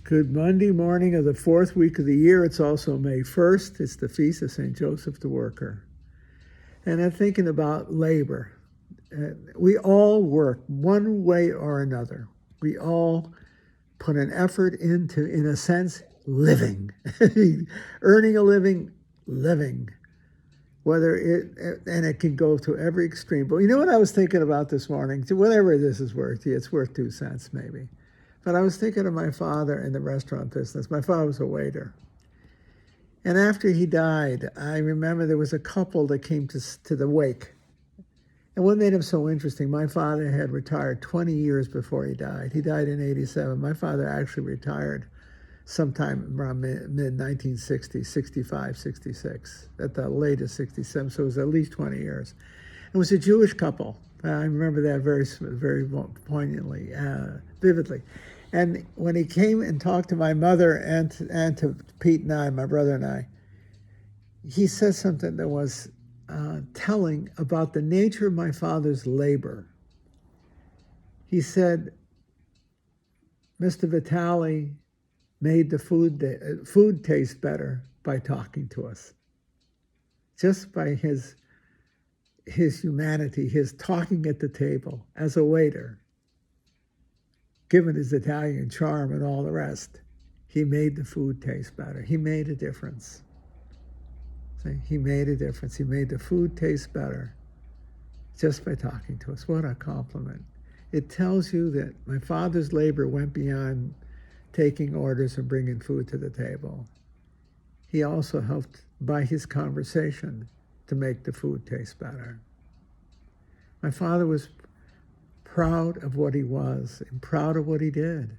Good Monday morning of the fourth week of the year. It's also May 1st. It's the feast of St. Joseph the Worker. And I'm thinking about labor. We all work one way or another. We all put an effort into, in a sense, living, earning a living, living. And it can go to every extreme. But you know what I was thinking about this morning? Whatever this is worth, it's worth 2 cents maybe. But I was thinking of my father in the restaurant business. My father was a waiter. And after he died, I remember there was a couple that came to the wake. And what made him so interesting, my father had retired 20 years before he died. He died in 87. My father actually retired sometime around mid-1960s, 65, 66, at the latest 67, so it was at least 20 years. It was a Jewish couple. I remember that very, very poignantly, vividly. And when he came and talked to my mother and to Pete and I, my brother and I, he said something that was telling about the nature of my father's labor. He said, Mr. Vitale made the food taste better by talking to us. Just by his humanity, his talking at the table as a waiter, given his Italian charm and all the rest, he made the food taste better. He made a difference. See, he made a difference. He made the food taste better just by talking to us. What a compliment. It tells you that my father's labor went beyond taking orders and bringing food to the table. He also helped by his conversation to make the food taste better. My father was proud of what he was and proud of what he did.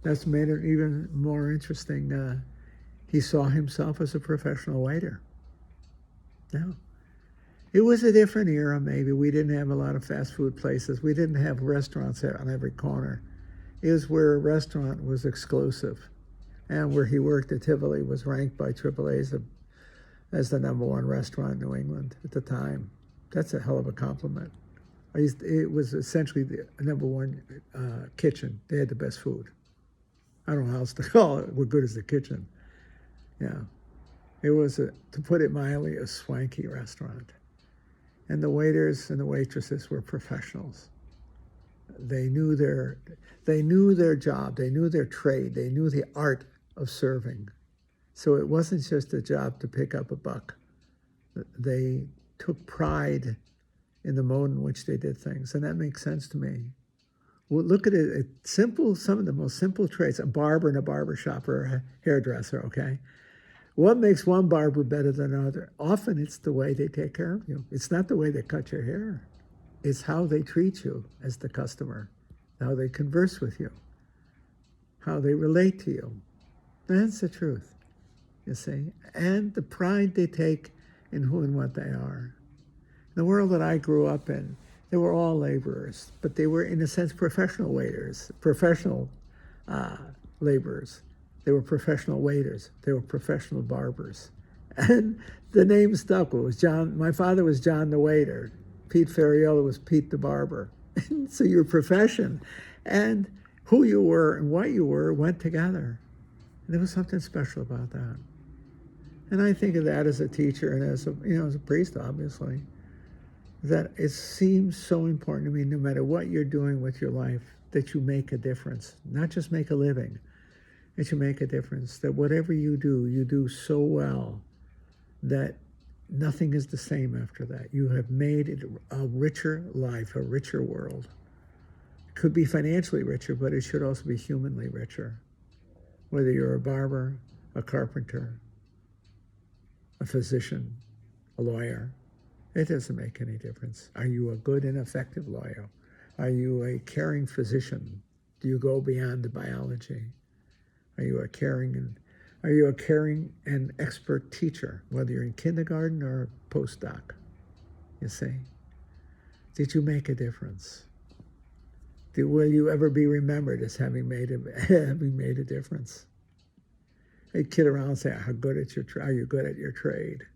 That's made it even more interesting. He saw himself as a professional waiter. Yeah. It was a different era, maybe. We didn't have a lot of fast food places. We didn't have restaurants on every corner. It was where a restaurant was exclusive. And where he worked at Tivoli was ranked by AAA as the #1 restaurant in New England at the time. That's a hell of a compliment. It was essentially the #1 kitchen. They had the best food. I don't know how else to call it. We're good as the kitchen. Yeah. It was, to put it mildly, a swanky restaurant. And the waiters and the waitresses were professionals. They knew their job. They knew their trade. They knew the art of serving. So it wasn't just a job to pick up a buck. They took pride in the mode in which they did things, and that makes sense to me. Well, look at it. Some of the most simple traits. A barber in a barber shop or a hairdresser. Okay, what makes one barber better than another? Often it's the way they take care of you. It's not the way they cut your hair. It's how they treat you as the customer, how they converse with you, how they relate to you. That's the truth, you see. And the pride they take in who and what they are. The world that I grew up in, they were all laborers, but they were, in a sense, professional waiters, professional laborers. They were professional waiters. They were professional barbers. And the name stuck. It was John. My father was John the waiter. Pete Ferriola was Pete the barber. So your profession and who you were and what you were went together. And there was something special about that. And I think of that as a teacher and as a priest, obviously, that it seems so important to me, no matter what you're doing with your life, that you make a difference, not just make a living, that you make a difference, that whatever you do so well that nothing is the same after that. You have made it a richer life, a richer world. It could be financially richer, but it should also be humanly richer. Whether you're a barber, a carpenter, a physician, a lawyer, it doesn't make any difference. Are you a good and effective lawyer? Are you a caring physician? Do you go beyond the biology? Are you a caring and expert teacher, whether you're in kindergarten or postdoc? You see? Did you make a difference? Will you ever be remembered as having made a difference? I kid around and say, are you good at your trade?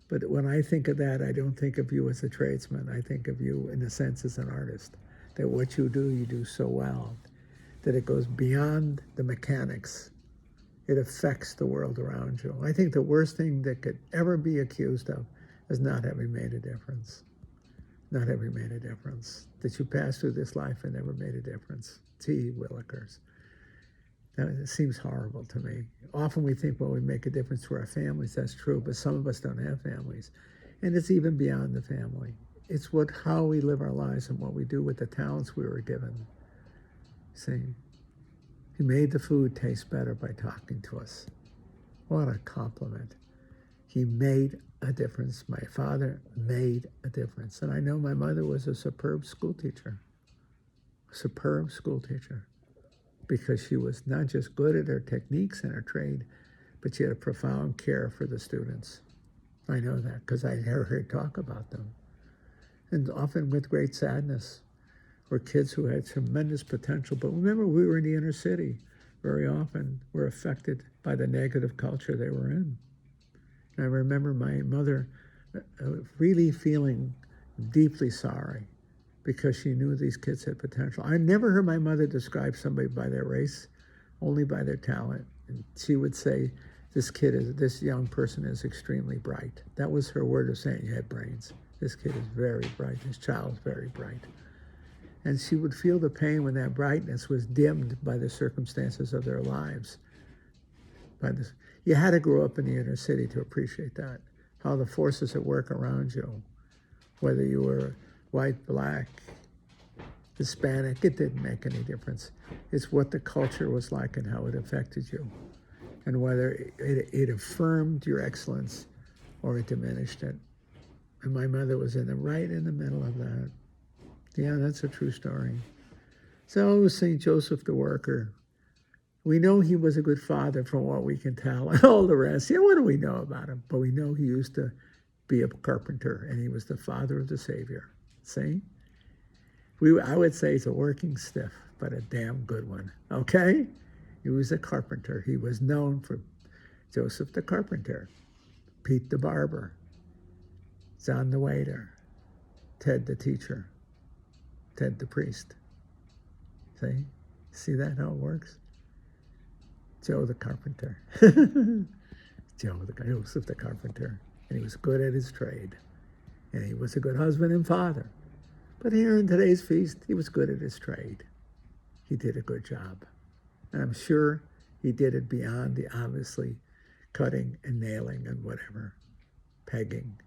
But when I think of that, I don't think of you as a tradesman. I think of you, in a sense, as an artist. That what you do so well. that it goes beyond the mechanics. It affects the world around you. I think the worst thing that could ever be accused of is not having made a difference. Not having made a difference. That you passed through this life and never made a difference. T. Willikers. It seems horrible to me. Often we think, well, we make a difference to our families. That's true, but some of us don't have families. And it's even beyond the family. It's how we live our lives and what we do with the talents we were given. See? He made the food taste better by talking to us. What a compliment. He made a difference. My father made a difference. And I know my mother was a superb school teacher. Superb school teacher. Because she was not just good at her techniques and her trade, but she had a profound care for the students. I know that because I heard her talk about them. And often with great sadness, were kids who had tremendous potential. But remember, we were in the inner city. Very often were affected by the negative culture they were in. And I remember my mother really feeling deeply sorry because she knew these kids had potential. I never heard my mother describe somebody by their race, only by their talent. And she would say, this young person is extremely bright. That was her word of saying, you have brains. This kid is very bright. This child is very bright. And she would feel the pain when that brightness was dimmed by the circumstances of their lives. You had to grow up in the inner city to appreciate that, how the forces at work around you, whether you were white, black, Hispanic, it didn't make any difference. It's what the culture was like and how it affected you, and whether it affirmed your excellence or it diminished it. And my mother was right in the middle of that. Yeah, that's a true story. So St. Joseph the Worker. We know he was a good father from what we can tell, and all the rest. Yeah, what do we know about him? But we know he used to be a carpenter, and he was the father of the Savior. See? I would say he's a working stiff, but a damn good one. Okay? He was a carpenter. He was known for Joseph the Carpenter, Pete the Barber, John the Waiter, Ted the Teacher, Ted the Priest. See that, how it works? Joe the Carpenter. Joseph the Carpenter. And he was good at his trade. And he was a good husband and father. But here in today's feast, he was good at his trade. He did a good job. And I'm sure he did it beyond the obviously cutting and nailing and whatever, pegging.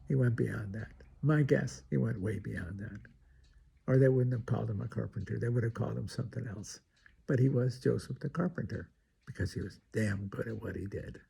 He went beyond that. My guess, he went way beyond that. Or they wouldn't have called him a carpenter. They would have called him something else. But he was Joseph the Carpenter because he was damn good at what he did.